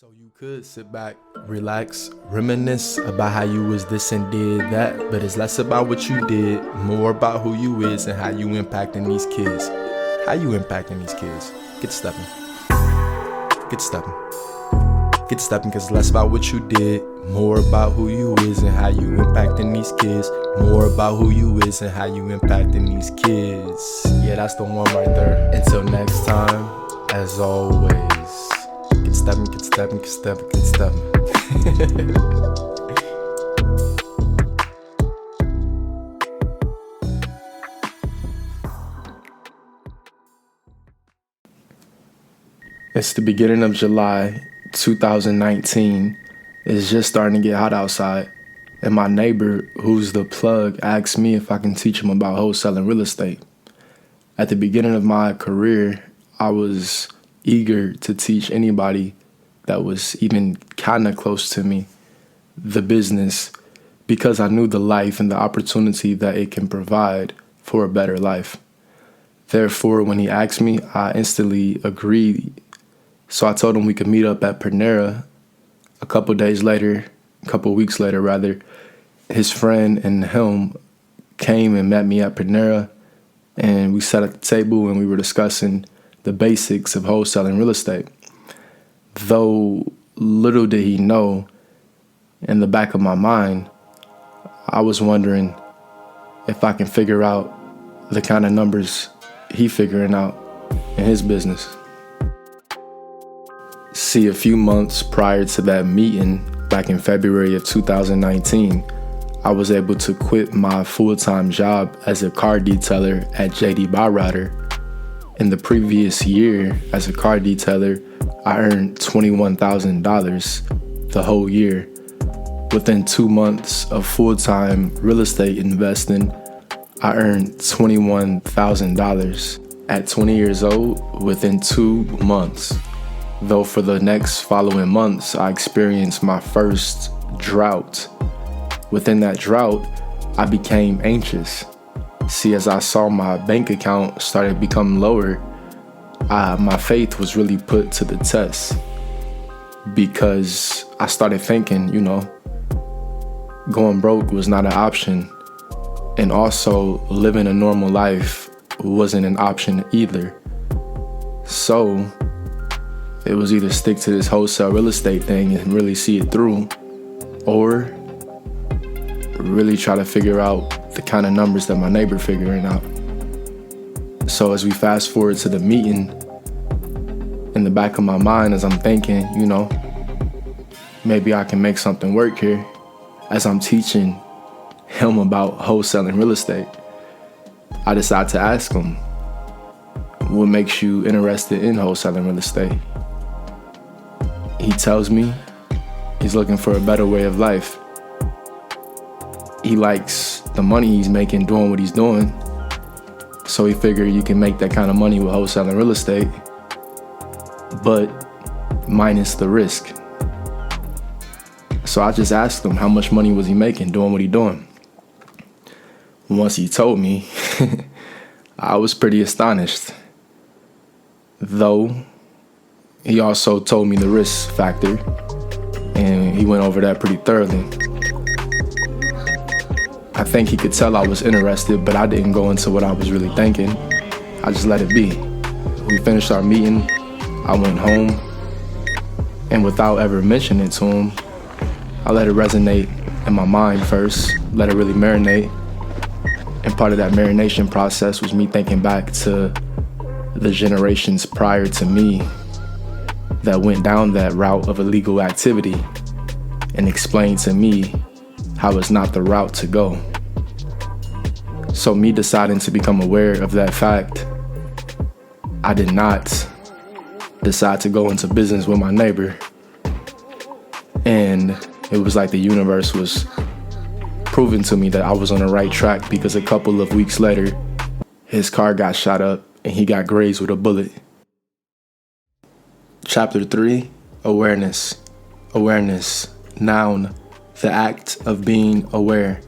So you could sit back, relax, reminisce about how you was this and did that, but it's less about what you did, more about who you is and how you impacting these kids. How you impacting these kids? Get stepping. Get stepping. Get stepping, cause it's less about what you did, more about who you is and how you impacting these kids. More about who you is and how you impacting these kids. Yeah, that's the one right there. Until next time, as always, get stepping, get stepping, get stepping, get stepping. It's the beginning of July 2019. It's just starting to get hot outside. And my neighbor, who's the plug, asked me if I can teach him about wholesaling real estate. At the beginning of my career, I was eager to teach anybody that was even kind of close to me the business, because I knew the life and the opportunity that it can provide for a better life. Therefore, when he asked me, I instantly agreed. So I told him we could meet up at Panera. A couple weeks later rather, his friend and him came and met me at Panera, and we sat at the table and we were discussing the basics of wholesaling real estate. Though little did he know, in the back of my mind, I was wondering if I can figure out the kind of numbers he figuring out in his business. See, a few months prior to that meeting, back in February of 2019, I was able to quit my full-time job as a car detailer at JD Byrider. In the previous year, as a car detailer, I earned $21,000 the whole year. Within 2 months of full-time real estate investing, I earned $21,000 at 20 years old within 2 months. Though for the next following months, I experienced my first drought. Within that drought, I became anxious. See, as I saw my bank account started becoming lower, my faith was really put to the test, because I started thinking, going broke was not an option, and also living a normal life wasn't an option either. So it was either stick to this wholesale real estate thing and really see it through, or really try to figure out the kind of numbers that my neighbor figuring out. So as we fast forward to the meeting, in the back of my mind, as I'm thinking, maybe I can make something work here, as I'm teaching him about wholesaling real estate, I decide to ask him, what makes you interested in wholesaling real estate? He tells me he's looking for a better way of life. He likes the money he's making doing what he's doing, so he figured you can make that kind of money with wholesaling real estate, but minus the risk. So I just asked him how much money was he making doing what he doing. Once he told me, I was pretty astonished. Though he also told me the risk factor, and he went over that pretty thoroughly. I think he could tell I was interested, but I didn't go into what I was really thinking. I just let it be. We finished our meeting, I went home, and without ever mentioning it to him, I let it resonate in my mind first, let it really marinate. And part of that marination process was me thinking back to the generations prior to me that went down that route of illegal activity, and explained to me how it's not the route to go. So me deciding to become aware of that fact, I did not decide to go into business with my neighbor. And it was like the universe was proving to me that I was on the right track, because a couple of weeks later, his car got shot up and he got grazed with a bullet. Chapter 3, Awareness. Awareness, noun, the act of being aware.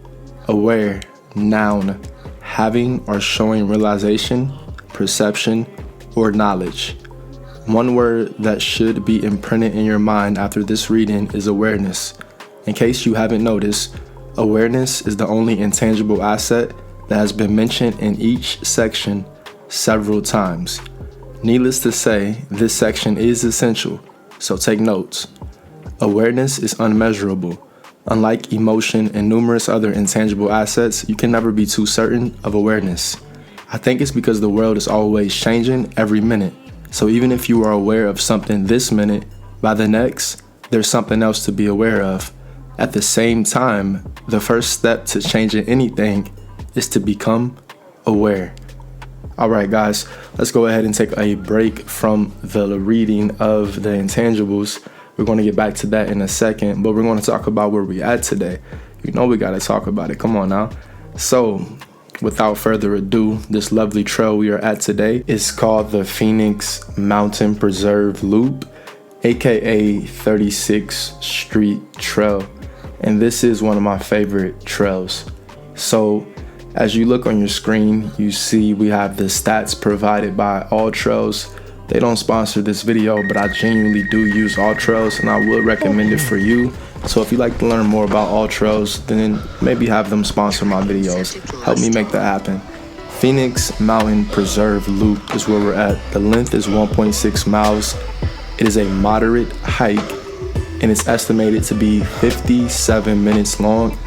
Aware, noun, having or showing realization, perception, or knowledge. One word that should be imprinted in your mind after this reading is awareness. In case you haven't noticed, awareness is the only intangible asset that has been mentioned in each section several times. Needless to say, this section is essential, so take notes. Awareness is unmeasurable. Unlike emotion and numerous other intangible assets, you can never be too certain of awareness. I think it's because the world is always changing every minute. So even if you are aware of something this minute, by the next, there's something else to be aware of. At the same time, the first step to changing anything is to become aware. All right, guys, let's go ahead and take a break from the reading of the intangibles. We're going to get back to that in a second, but we're going to talk about where we at today. You know we got to talk about it. Come on now. So, without further ado, this lovely trail we are at today is called the Phoenix Mountain Preserve Loop, aka 36th Street Trail. And this is one of my favorite trails. So, as you look on your screen, you see we have the stats provided by All Trails. They don't sponsor this video, but I genuinely do use All Trails and I would recommend it for you. So if you'd like to learn more about All Trails, then maybe have them sponsor my videos. Help me make that happen. Phoenix Mountain Preserve Loop is where we're at. The length is 1.6 miles. It is a moderate hike and it's estimated to be 57 minutes long,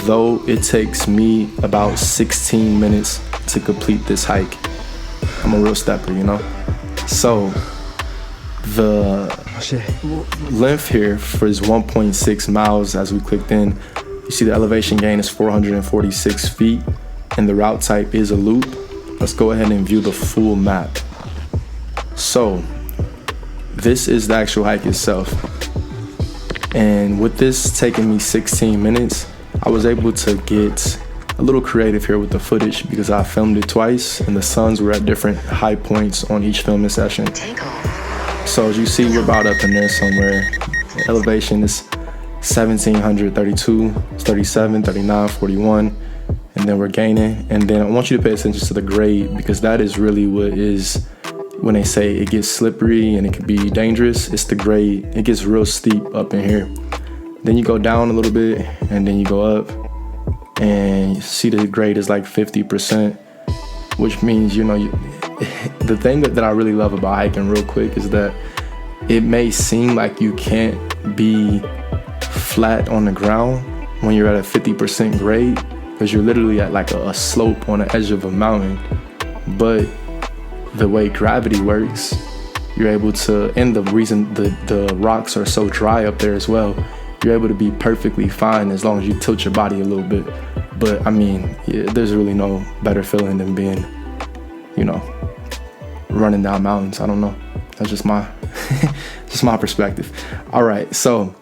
though it takes me about 16 minutes to complete this hike. I'm a real stepper, you know? So the length here is 1.6 miles. As we clicked in, you see the elevation gain is 446 feet and the route type is a loop. Let's go ahead and view the full map. So this is the actual hike itself. And with this taking me 16 minutes, I was able to get a little creative here with the footage because I filmed it twice and the suns were at different high points on each filming session. So as you see, we're about up in there somewhere. The elevation is 1732, 37, 39, 41, and then we're gaining. And then I want you to pay attention to the grade because that is really what is, when they say it gets slippery and it can be dangerous, it's the grade. It gets real steep up in here. Then you go down a little bit and then you go up. And you see the grade is like 50%, which means, you know, the thing that I really love about hiking real quick is that it may seem like you can't be flat on the ground when you're at a 50% grade because you're literally at like a slope on the edge of a mountain. But the way gravity works, you're able to, and the reason the rocks are so dry up there as well, you're able to be perfectly fine as long as you tilt your body a little bit. But I mean, yeah, there's really no better feeling than being, you know, running down mountains. I don't know. That's just my just my perspective. All right, so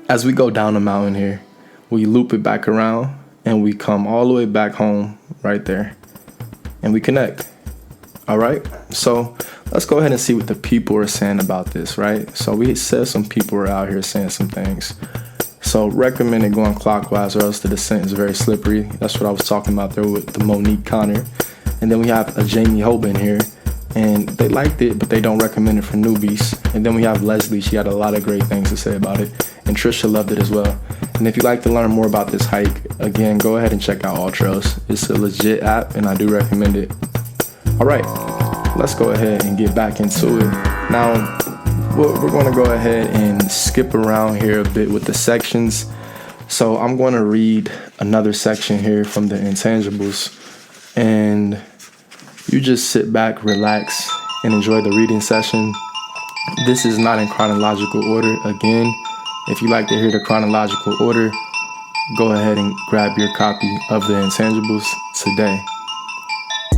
as we go down the mountain here, we loop it back around and we come all the way back home right there and we connect. All right, so let's go ahead and see what the people are saying about this, right? So we said some people are out here saying some things. So recommended going clockwise or else the descent is very slippery. That's what I was talking about there with the Monique Connor. And then we have a Jamie Hoban here and they liked it, but they don't recommend it for newbies. And then we have Leslie. She had a lot of great things to say about it. And Trisha loved it as well. And if you'd like to learn more about this hike, again, go ahead and check out All Trails. It's a legit app and I do recommend it. All right, let's go ahead and get back into it. Now, we're going to go ahead and skip around here a bit with the sections. So I'm going to read another section here from the intangibles. And you just sit back, relax, and enjoy the reading session. This is not in chronological order. Again, if you like to hear the chronological order, go ahead and grab your copy of the intangibles today.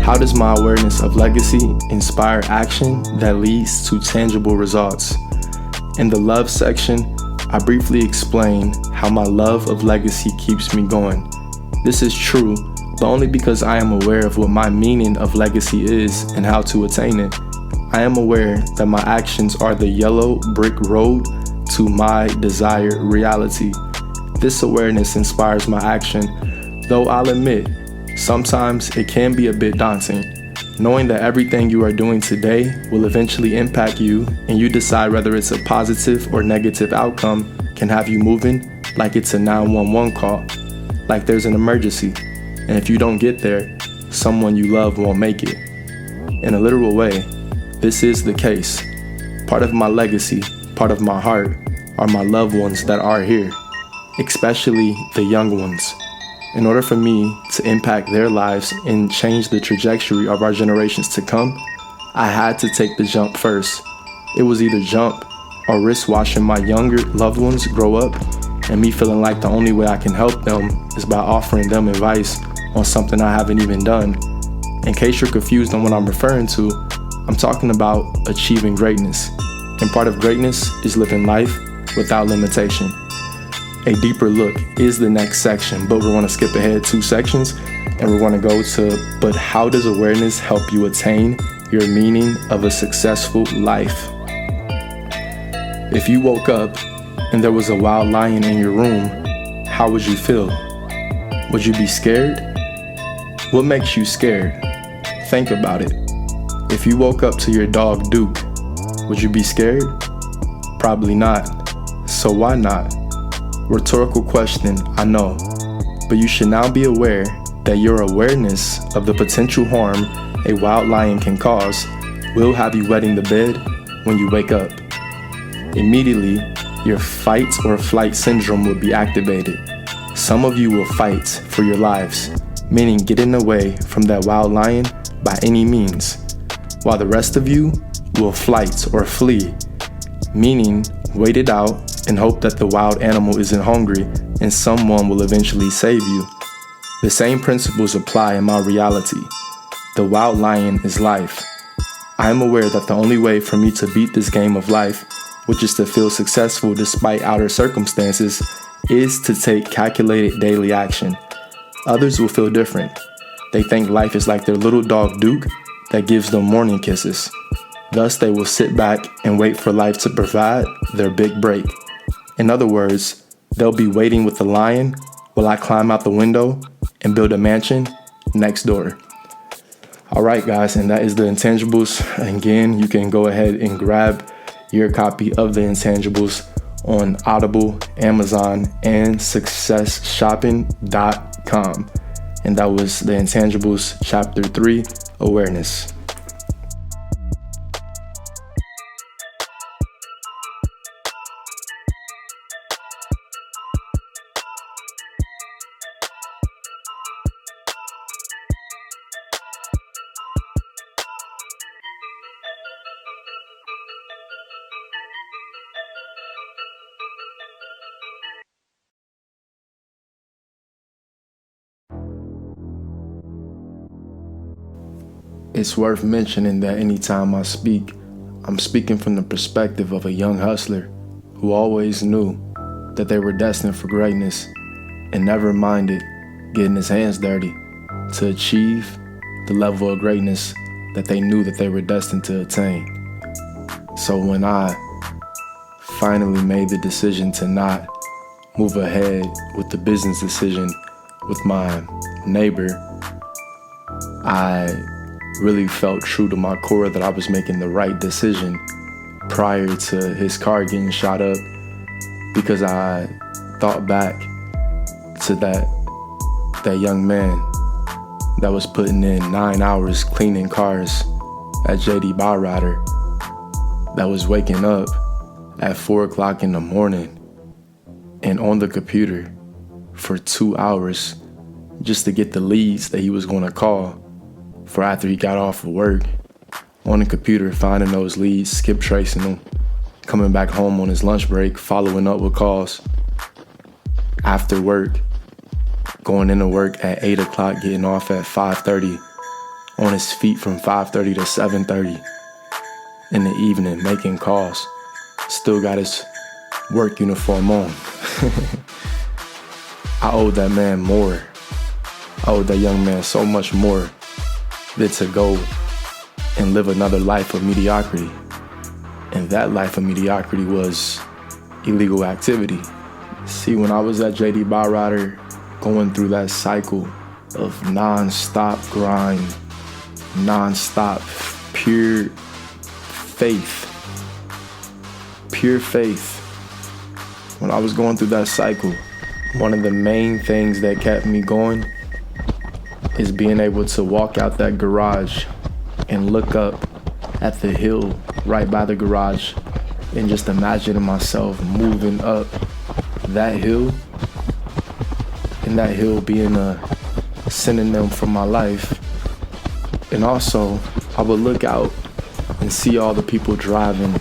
How does my awareness of legacy inspire action that leads to tangible results? In the love section, I briefly explain how my love of legacy keeps me going. This is true, but only because I am aware of what my meaning of legacy is and how to attain it. I am aware that my actions are the yellow brick road to my desired reality. This awareness inspires my action, though I'll admit, sometimes it can be a bit daunting. Knowing that everything you are doing today will eventually impact you and you decide whether it's a positive or negative outcome can have you moving like it's a 911 call, like there's an emergency. And if you don't get there, someone you love won't make it. In a literal way, this is the case. Part of my legacy, part of my heart, are my loved ones that are here, especially the young ones. In order for me to impact their lives and change the trajectory of our generations to come, I had to take the jump first. It was either jump or risk watching my younger loved ones grow up and me feeling like the only way I can help them is by offering them advice on something I haven't even done. In case you're confused on what I'm referring to, I'm talking about achieving greatness. And part of greatness is living life without limitation. A deeper look is the next section, but we're going to skip ahead 2 sections and we're going to go to, but how does awareness help you attain your meaning of a successful life? If you woke up and there was a wild lion in your room, how would you feel? Would you be scared? What makes you scared? Think about it. If you woke up to your dog Duke, would you be scared? Probably not. So why not? Rhetorical question, I know, but you should now be aware that your awareness of the potential harm a wild lion can cause will have you wetting the bed when you wake up. Immediately, your fight or flight syndrome will be activated. Some of you will fight for your lives, meaning getting away from that wild lion by any means, while the rest of you will flight or flee, meaning wait it out and hope that the wild animal isn't hungry and someone will eventually save you. The same principles apply in my reality. The wild lion is life. I am aware that the only way for me to beat this game of life, which is to feel successful despite outer circumstances, is to take calculated daily action. Others will feel different. They think life is like their little dog Duke that gives them morning kisses. Thus, they will sit back and wait for life to provide their big break. In other words, they'll be waiting with the lion while I climb out the window and build a mansion next door. All right, guys, and that is The Intangibles. Again, you can go ahead and grab your copy of The Intangibles on Audible, Amazon, and SuccessShopping.com. And that was The Intangibles, Chapter 3, Awareness. It's worth mentioning that anytime I speak, I'm speaking from the perspective of a young hustler who always knew that they were destined for greatness and never minded getting his hands dirty to achieve the level of greatness that they knew that they were destined to attain. So when I finally made the decision to not move ahead with the business decision with my neighbor, I really felt true to my core that I was making the right decision prior to his car getting shot up, because I thought back to that young man that was putting in 9 hours cleaning cars at JD Byrider, that was waking up at 4 o'clock in the morning and on the computer for 2 hours just to get the leads that he was going to call for after he got off of work, on the computer, finding those leads, skip tracing them, coming back home on his lunch break, following up with calls. After work, going into work at 8 o'clock, getting off at 5:30, on his feet from 5:30 to 7:30 in the evening, making calls. Still got his work uniform on. I owed that man more. I owed that young man so much more than to go and live another life of mediocrity. And that life of mediocrity was illegal activity. See, when I was at JD Byrider, going through that cycle of non-stop grind, non-stop, pure faith. Pure faith. When I was going through that cycle, one of the main things that kept me going is being able to walk out that garage and look up at the hill right by the garage and just imagining myself moving up that hill, and that hill being a synonym for my life. And also, I would look out and see all the people driving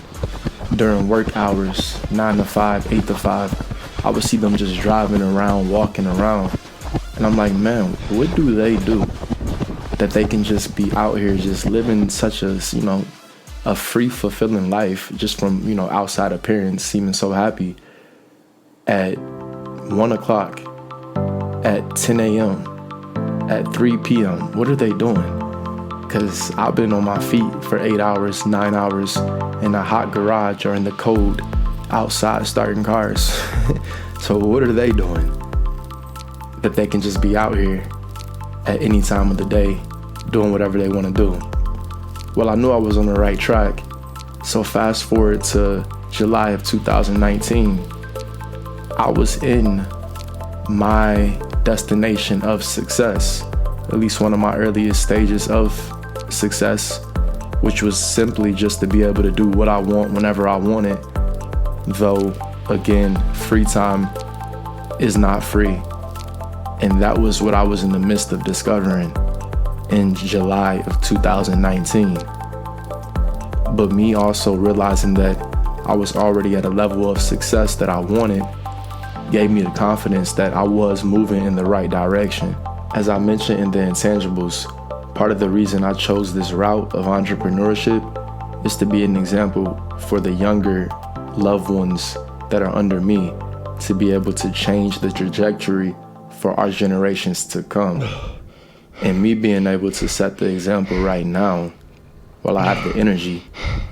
during work hours, 9 to 5, 8 to 5. I would see them just driving around, walking around. And I'm like, man, what do they do that they can just be out here just living such a, a free, fulfilling life just from, outside appearance, seeming so happy at 1 o'clock, at 10 a.m., at 3 p.m. What are they doing? Because I've been on my feet for 8 hours, 9 hours in a hot garage or in the cold outside starting cars. So what are they doing that they can just be out here at any time of the day doing whatever they want to do? Well, I knew I was on the right track. So fast forward to July of 2019, I was in my destination of success, at least one of my earliest stages of success, which was simply just to be able to do what I want whenever I want it. Though, again, free time is not free. And that was what I was in the midst of discovering in July of 2019. But me also realizing that I was already at a level of success that I wanted gave me the confidence that I was moving in the right direction. As I mentioned in the Intangibles, part of the reason I chose this route of entrepreneurship is to be an example for the younger loved ones that are under me, to be able to change the trajectory for our generations to come. And me being able to set the example right now, while I have the energy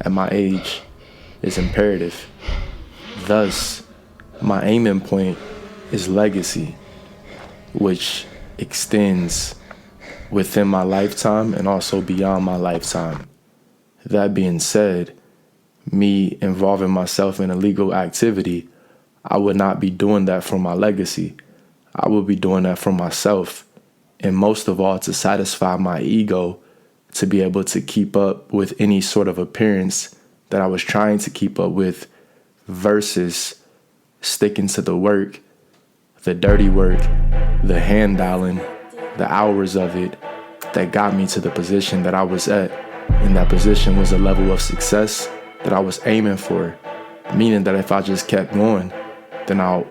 at my age, is imperative. Thus, my aiming point is legacy, which extends within my lifetime and also beyond my lifetime. That being said, me involving myself in illegal activity, I would not be doing that for my legacy. I would be doing that for myself, and most of all to satisfy my ego, to be able to keep up with any sort of appearance that I was trying to keep up with, versus sticking to the work, the dirty work, the hand dialing, the hours of it that got me to the position that I was at. And that position was a level of success that I was aiming for, meaning that if I just kept going, then I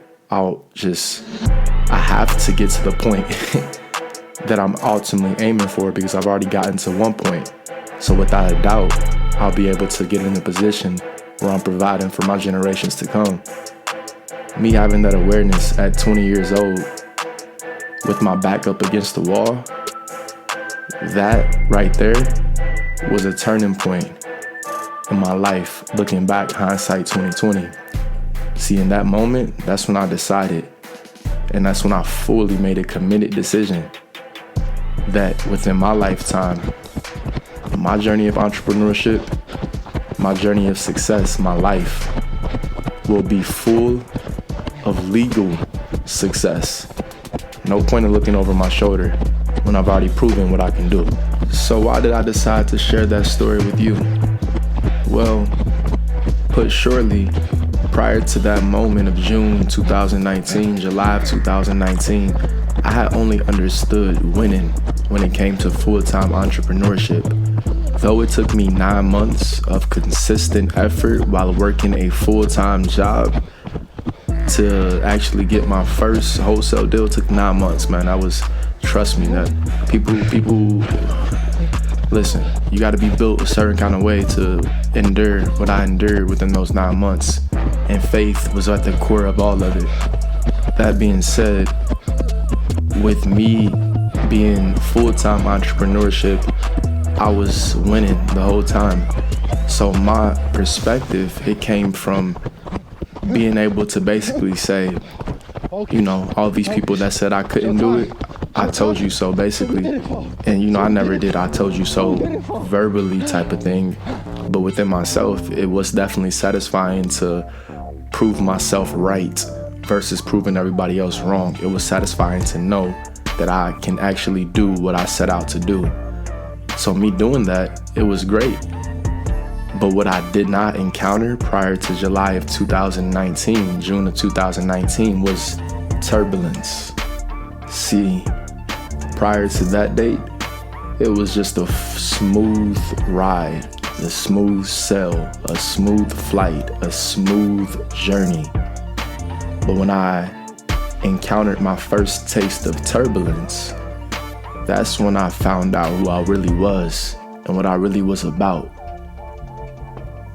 have to get to the point that I'm ultimately aiming for, because I've already gotten to one point. So without a doubt, I'll be able to get in a position where I'm providing for my generations to come. Me having that awareness at 20 years old with my back up against the wall, that right there was a turning point in my life. Looking back, hindsight 2020. See, in that moment, that's when I decided, and that's when I fully made a committed decision that within my lifetime, my journey of entrepreneurship, my journey of success, my life will be full of legal success. No point in looking over my shoulder when I've already proven what I can do. So why did I decide to share that story with you? Well, put shortly, prior to that moment of June 2019, July of 2019, I had only understood winning when it came to full-time entrepreneurship. Though it took me 9 months of consistent effort while working a full-time job to actually get my first wholesale deal, took 9 months, man. Trust me, that people, listen, you gotta be built a certain kind of way to endure what I endured within those 9 months. And faith was at the core of all of it. That being said, with me being full-time entrepreneurship, I was winning the whole time. So my perspective, it came from being able to basically say, all these people that said I couldn't do it, I told you so, basically. And you know, I never did I told you so verbally type of thing. But within myself, it was definitely satisfying to prove myself right versus proving everybody else wrong. It was satisfying to know that I can actually do what I set out to do. So me doing that, it was great. But what I did not encounter prior to July of 2019, June of 2019, was turbulence. See, prior to that date, it was just a smooth ride, a smooth sail, a smooth flight, a smooth journey. But when I encountered my first taste of turbulence, that's when I found out who I really was and what I really was about.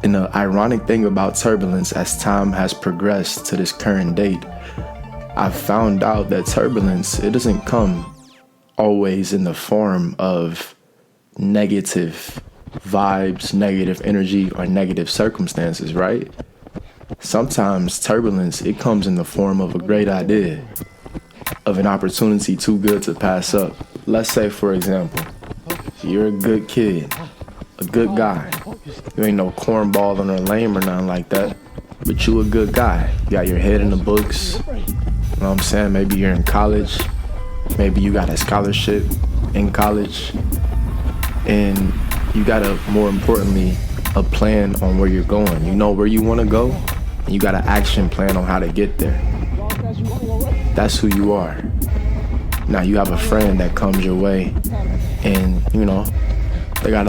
And the ironic thing about turbulence, as time has progressed to this current date, I've found out that turbulence, it doesn't come always in the form of negative vibes, negative energy, or negative circumstances, right? Sometimes turbulence, it comes in the form of a great idea, of an opportunity too good to pass up. Let's say, for example, you're a good kid, a good guy. You ain't no cornball or lame or nothing like that, but you a good guy. You got your head in the books. You know what I'm saying? Maybe you're in college. Maybe you got a scholarship in college. And you got more importantly, a plan on where you're going. You know where you want to go, and you got an action plan on how to get there. That's who you are. Now you have a friend that comes your way, and you know, they got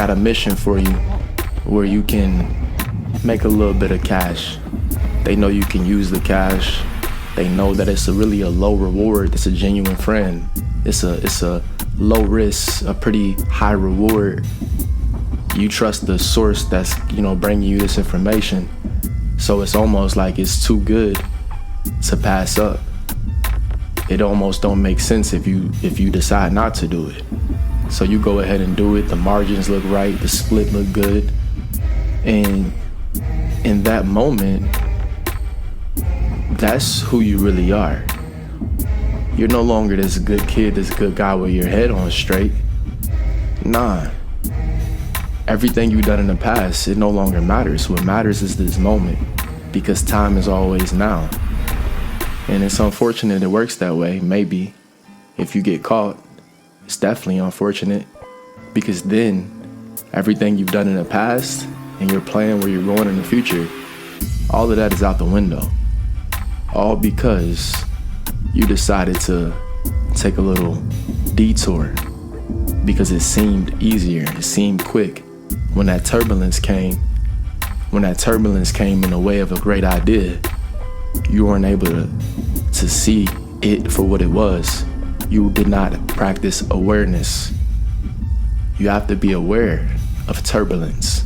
a mission for you where you can make a little bit of cash. They know you can use the cash. They know that it's really a low reward. It's a genuine friend. It's a low risk, a pretty high reward. You trust the source that's, you know, bringing you this information. So it's almost like it's too good to pass up. It almost don't make sense if you decide not to do it. So you go ahead and do it. The margins look right. The split look good. And in that moment, that's who you really are. You're no longer this good kid, this good guy with your head on straight. Nah. Everything you've done in the past, it no longer matters. What matters is this moment, because time is always now. And it's unfortunate it works that way, maybe. If you get caught, it's definitely unfortunate, because then everything you've done in the past and your plan where you're going in the future, all of that is out the window. All because you decided to take a little detour because it seemed easier, it seemed quick. When that turbulence came in the way of a great idea, you weren't able to see it for what it was. You did not practice awareness. You have to be aware of turbulence.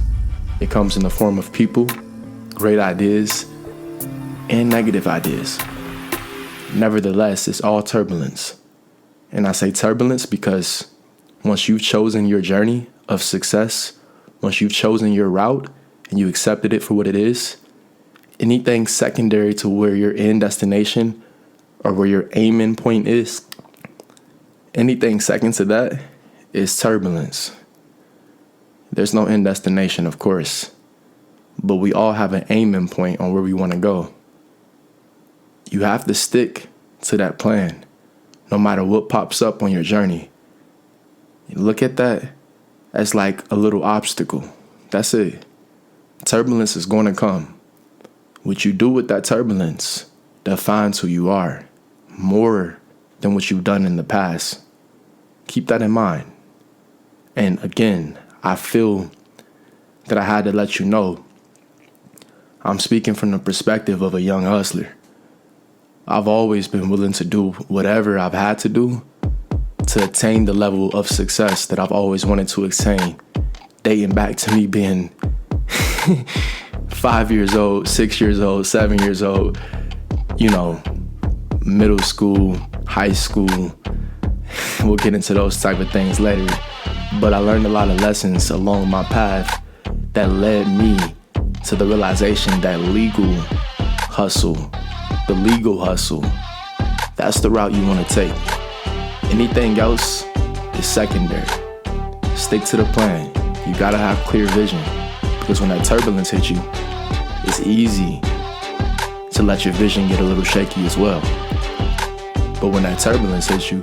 It comes in the form of people, great ideas, and negative ideas. Nevertheless, it's all turbulence. And I say turbulence because once you've chosen your journey of success, once you've chosen your route and you accepted it for what it is, anything secondary to where your end destination or where your aiming point is, anything second to that is turbulence. There's no end destination, of course, but we all have an aiming point on where we want to go. You have to stick to that plan, no matter what pops up on your journey. Look at that as like a little obstacle. That's it. Turbulence is going to come. What you do with that turbulence defines who you are more than what you've done in the past. Keep that in mind. And again, I feel that I had to let you know I'm speaking from the perspective of a young hustler. I've always been willing to do whatever I've had to do to attain the level of success that I've always wanted to attain, dating back to me being 5 years old, 6 years old, 7 years old, you know, middle school, high school. We'll get into those type of things later. But I learned a lot of lessons along my path that led me to the realization that the legal hustle, that's the route you want to take. Anything else is secondary. Stick to the plan. You gotta have clear vision, because when that turbulence hits you, it's easy to let your vision get a little shaky as well. But when that turbulence hits you,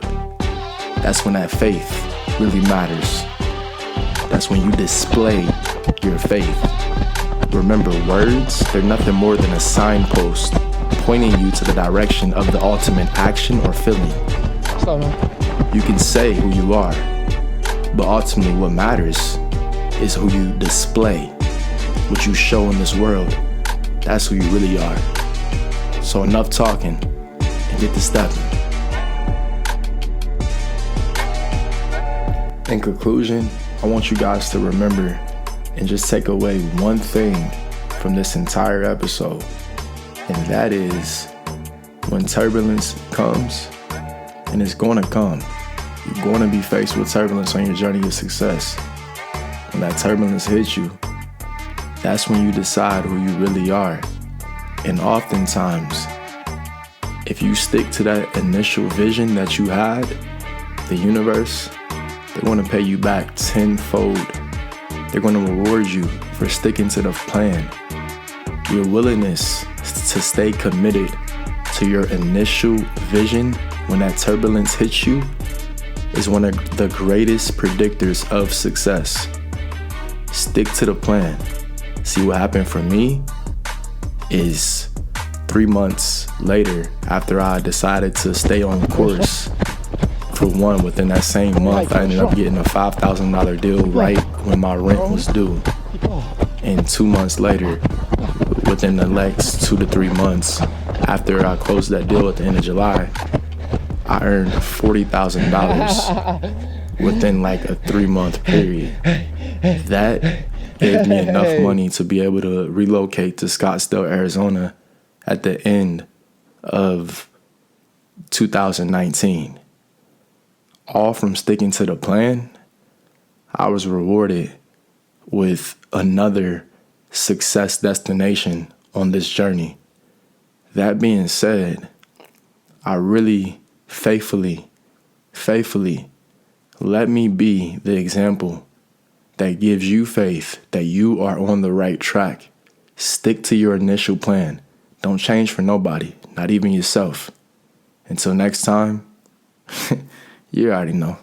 that's when that faith really matters. That's when you display your faith. Remember, words, they're nothing more than a signpost pointing you to the direction of the ultimate action or feeling. Stop, man. You can say who you are, but ultimately what matters is who you display, what you show in this world. That's who you really are. So enough talking and get to stepping. In conclusion, I want you guys to remember and just take away one thing from this entire episode, and that is, when turbulence comes, and it's gonna come, you're gonna be faced with turbulence on your journey to success. When that turbulence hits you, that's when you decide who you really are. And oftentimes, if you stick to that initial vision that you had, the universe, they're gonna pay you back tenfold. They're gonna reward you for sticking to the plan. Your willingness to stay committed to your initial vision when that turbulence hits you is one of the greatest predictors of success. Stick to the plan. See, what happened for me is 3 months later, after I decided to stay on course, for one, within that same month, I ended up getting a $5,000 deal right when my rent was due. And 2 months later, within the next 2 to 3 months, after I closed that deal at the end of July, I earned $40,000 within like a 3-month period. That gave me enough money to be able to relocate to Scottsdale, Arizona at the end of 2019. All from sticking to the plan. I was rewarded with another success destination on this journey. That being said, I really faithfully, let me be the example that gives you faith that you are on the right track. Stick to your initial plan. Don't change for nobody, not even yourself. Until next time, you already know.